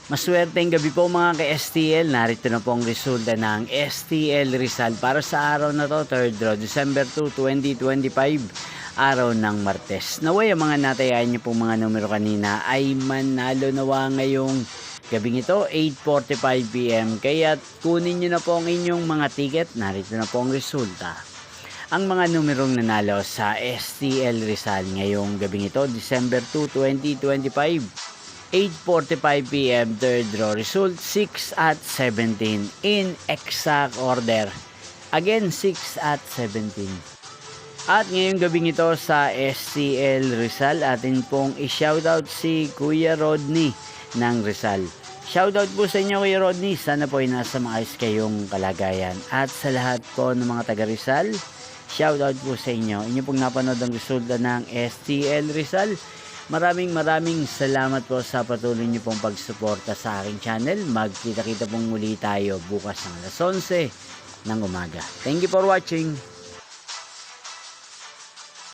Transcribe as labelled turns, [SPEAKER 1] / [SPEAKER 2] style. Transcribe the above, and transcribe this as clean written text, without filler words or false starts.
[SPEAKER 1] Maswerteng gabi po mga ka-STL. Narito na po ang resulta ng STL Rizal para sa araw na to, 3rd draw, December 2, 2025, araw ng Martes. Naway ang mga natayan niyo pong mga numero kanina ay manalo nawa ngayong gabing ito, 8:45 PM. Kaya kunin niyo na po ang inyong mga ticket. Narito na po ang resulta. Ang mga numerong nanalo sa STL Rizal ngayong gabing ito, December 2, 2025, 8:45 PM, third draw result, 6 at 17 in exact order. Again, 6 at 17. At ngayong gabing ito sa STL Rizal, atin pong i-shoutout si Kuya Rodney ng Rizal. Shoutout po sa inyo, Kuya Rodney. Sana po ay nasa maayos kayong kalagayan. At sa lahat po ng mga taga Rizal, shoutout po sa inyo. Inyo pong napanood ang resulta ng STL Rizal. Maraming salamat po sa patuloy niyo pong pagsuporta sa aking channel. Magkita-kita pong muli tayo bukas ng alas 11 ng umaga. Thank you for watching.